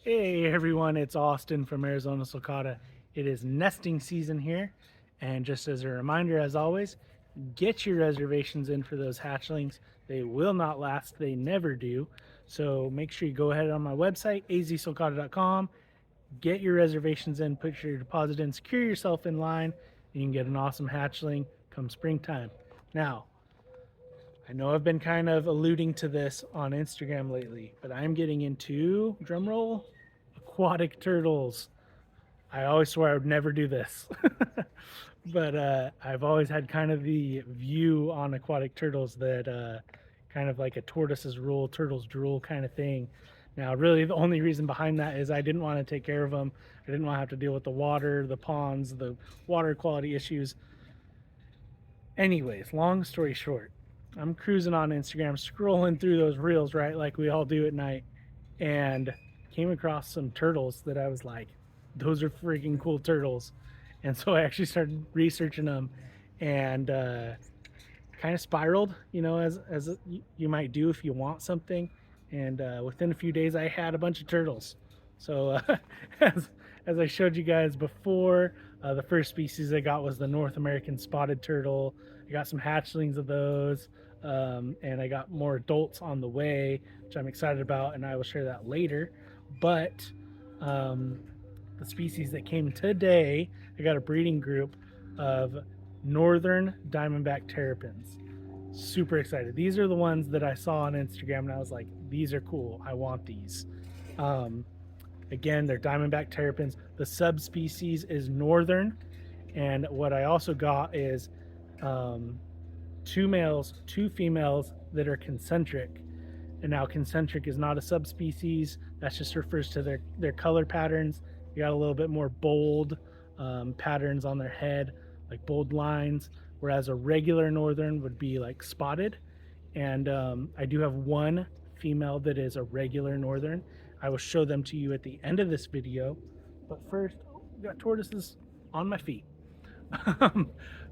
Hey everyone, it's Austin from Arizona Sulcata. It is nesting season here, and just as a reminder, as always, get your reservations in for those hatchlings. They will not last, they never do. So make sure you go ahead on my website, azsulcata.com, get your reservations in, put your deposit in, secure yourself in line, and you can get an awesome hatchling come springtime. Now, I know I've been kind of alluding to this on Instagram lately, but I'm getting into, drumroll, aquatic turtles. I always swore I would never do this. But I've always had kind of the view on aquatic turtles that kind of like a tortoise's rule, turtle's drool kind of thing. Now, really the only reason behind that is I didn't want to take care of them. I didn't want to have to deal with the water, the ponds, the water quality issues. Anyways, long story short, I'm cruising on Instagram, scrolling through those reels, right, like we all do at night, and came across some turtles that I was like, those are freaking cool turtles. And so I actually started researching them, and kind of spiraled, you know, as you might do if you want something. And within a few days, I had a bunch of turtles. So as I showed you guys before, the first species I got was the North American spotted turtle. I got some hatchlings of those, and I got more adults on the way, which I'm excited about, and I will share that later. But the species that came today, I got a breeding group of northern Diamondback Terrapins. Super excited. These are the ones that I saw on Instagram, and I was like, these are cool. I want these. Again, they're Diamondback Terrapins. The subspecies is northern, and what I also got is 2 males, 2 females that are concentric. And now concentric is not a subspecies. That just refers to their color patterns. You got a little bit more bold patterns on their head, like bold lines, whereas a regular northern would be like spotted. And I do have 1 female that is a regular northern. I will show them to you at the end of this video. But first, we got tortoises on my feet.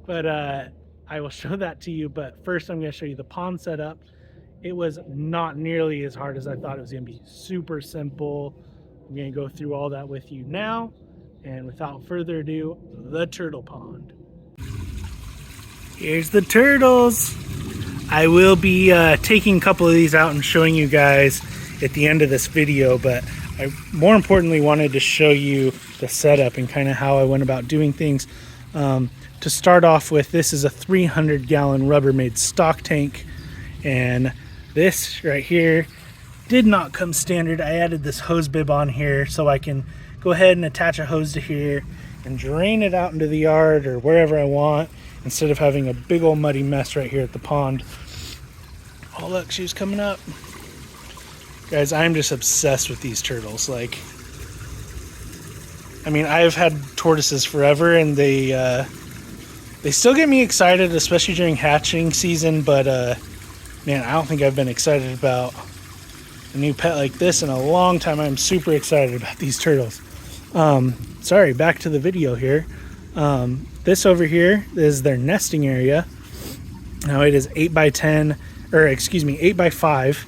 But I will show that to you. But first, I'm going to show you the pond setup. It was not nearly as hard as I thought it was going to be. Super simple. I'm going to go through all that with you now. And without further ado, the turtle pond. Here's the turtles. I will be taking a couple of these out and showing you guys at the end of this video, but I more importantly wanted to show you the setup and kind of how I went about doing things. To start off with, this is a 300-gallon Rubbermaid stock tank, and this right here did not come standard. I added this hose bib on here so I can go ahead and attach a hose to here and drain it out into the yard or wherever I want, instead of having a big old muddy mess right here at the pond. Oh look, she was coming up. Guys, I'm just obsessed with these turtles. Like, I mean, I've had tortoises forever, and they still get me excited, especially during hatching season, but man, I don't think I've been excited about a new pet like this in a long time. I'm super excited about these turtles. Sorry, back to the video here. This over here is their nesting area. Now it is 8 by 10, or excuse me, 8 by 5.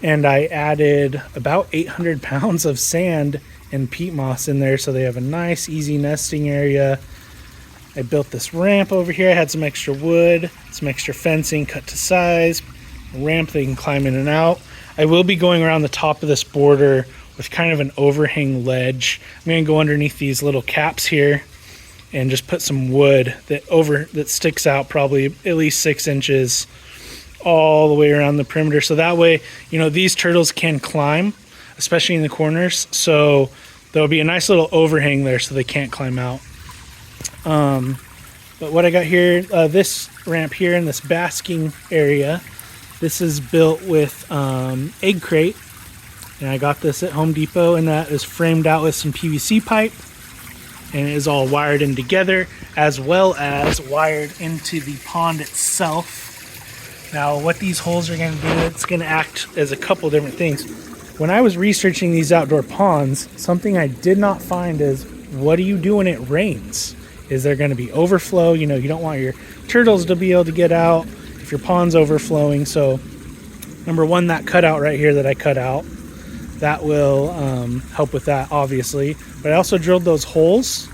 And I added about 800 pounds of sand and peat moss in there, so they have a nice, easy nesting area. I built this ramp over here. I had some extra wood, some extra fencing cut to size, a ramp they can climb in and out. I will be going around the top of this border with kind of an overhang ledge. I'm going to go underneath these little caps here and just put some wood that sticks out probably at least 6 inches all the way around the perimeter. So that way, you know, these turtles can climb, especially in the corners. So there'll be a nice little overhang there so they can't climb out. But what I got here, this ramp here in this basking area This is built with egg crate, and I got this at Home Depot, and that is framed out with some PVC pipe, and it is all wired in together, as well as wired into the pond itself. Now, what these holes are going to do, it's going to act as a couple different things. When I was researching these outdoor ponds, something I did not find is, what do you do when it rains? Is there going to be overflow? You know, you don't want your turtles to be able to get out if your pond's overflowing. So, number one, that cutout right here that I cut out, that will help with that, obviously. But I also drilled those holes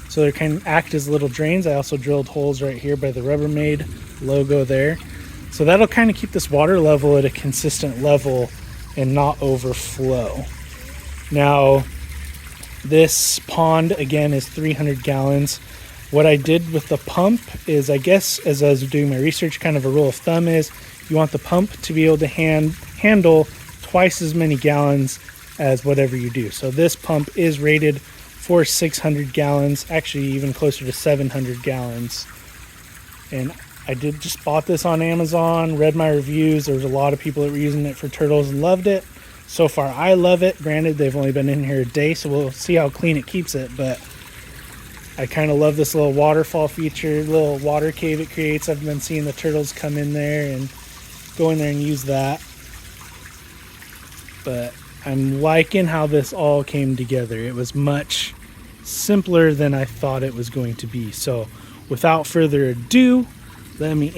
so they can act as little drains. I also drilled holes right here by the Rubbermaid logo there. So that'll kind of keep this water level at a consistent level and not overflow. Now, this pond, again, is 300 gallons. What I did with the pump is, I guess, as I was doing my research, kind of a rule of thumb is, you want the pump to be able to handle twice as many gallons as whatever you do. So this pump is rated for 600 gallons, actually even closer to 700 gallons. And I did just bought this on Amazon, read my reviews. There was a lot of people that were using it for turtles and loved it. So far, I love it. Granted, they've only been in here a day, so we'll see how clean it keeps it, but I kind of love this little waterfall feature, little water cave it creates. I've been seeing the turtles come in there and go in there and use that. But I'm liking how this all came together. It was much simpler than I thought it was going to be. So without further ado, let me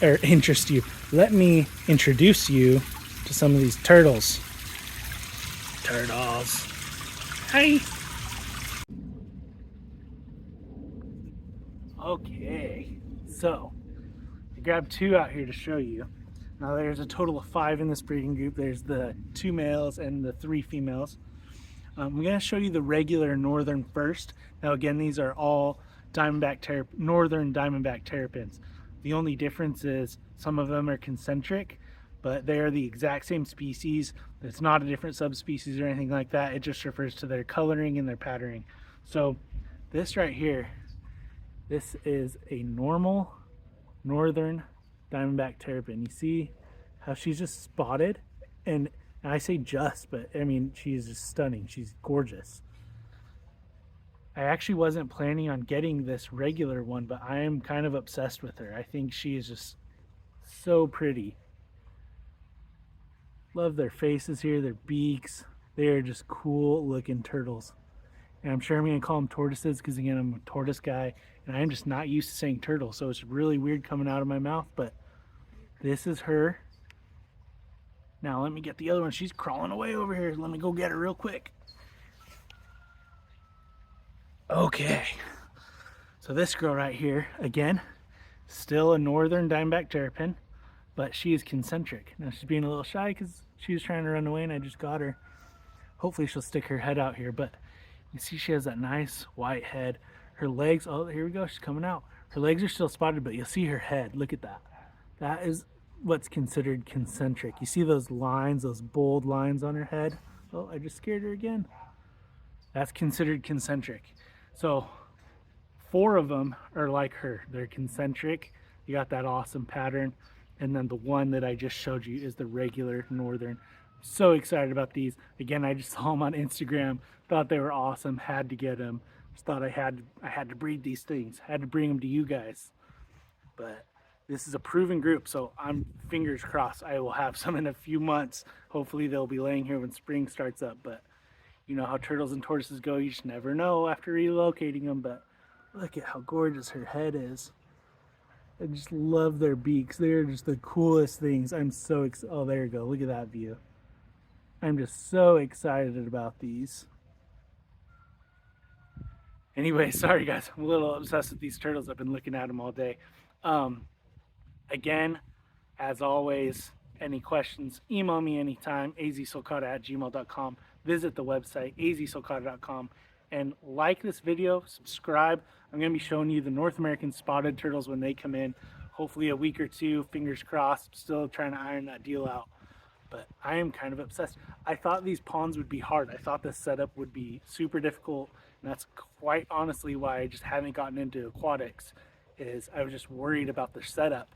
let me introduce you to some of these turtles. Hi. Okay, so I grabbed two out here to show you. Now there's a total of 5 in this breeding group. There's the 2 males and the 3 females. I'm going to show you the regular northern first. Now again, these are all northern Diamondback Terrapins. The only difference is some of them are concentric, but they are the exact same species. It's not a different subspecies or anything like that. It just refers to their coloring and their patterning. So this right here, this is a normal northern Diamondback Terrapin. You see how she's just spotted? And I say just, but I mean, she's just stunning. She's gorgeous. I actually wasn't planning on getting this regular one, but I am kind of obsessed with her. I think she is just so pretty. Love their faces here, their beaks. They are just cool looking turtles. And I'm sure I'm going to call them tortoises because, again, I'm a tortoise guy. And I'm just not used to saying turtle, so it's really weird coming out of my mouth. But this is her. Now let me get the other one. She's crawling away over here. Let me go get her real quick. Okay. So this girl right here, again, still a northern Diamondback Terrapin, but she is concentric. Now she's being a little shy because she was trying to run away and I just got her. Hopefully she'll stick her head out here, but you see she has that nice white head. Her legs, oh, here we go, she's coming out. Her legs are still spotted, but you'll see her head. Look at that. That is what's considered concentric. You see those lines, those bold lines on her head? Oh, I just scared her again. That's considered concentric. So 4 of them are like her. They're concentric. You got that awesome pattern. And then the one that I just showed you is the regular northern. So excited about these. Again, I just saw them on Instagram. Thought they were awesome. Had to get them. Just thought I had to breed these things. Had to bring them to you guys. But this is a proven group, so I'm fingers crossed I will have some in a few months. Hopefully they'll be laying here when spring starts up. But you know how turtles and tortoises go. You just never know after relocating them. But look at how gorgeous her head is. I just love their beaks. They're just the coolest things. I'm so excited. Oh, there you go. Look at that view. I'm just so excited about these. Anyway, sorry guys. I'm a little obsessed with these turtles. I've been looking at them all day. Again, as always, any questions, email me anytime, azsulcata@gmail.com. Visit the website, azsulcata.com. And like this video, subscribe. I'm going to be showing you the North American spotted turtles when they come in. Hopefully a week or two, fingers crossed. Still trying to iron that deal out. But I am kind of obsessed. I thought these ponds would be hard. I thought this setup would be super difficult. And that's quite honestly why I just haven't gotten into aquatics, is I was just worried about the setup.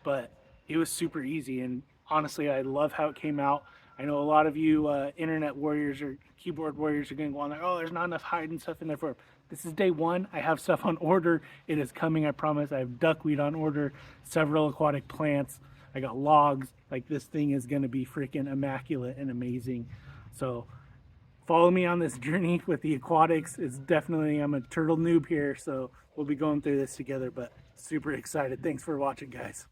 But It was super easy, and honestly, I love how it came out. I know a lot of you internet warriors or keyboard warriors are going to go on there. Oh, there's not enough hide and stuff in there for it. This is day one. I have stuff on order. It is coming. I promise. I have duckweed on order, several aquatic plants. I got logs. Like this thing is going to be freaking immaculate and amazing. So follow me on this journey with the aquatics. It's definitely, I'm a turtle noob here, so we'll be going through this together. But super excited. Thanks for watching, guys.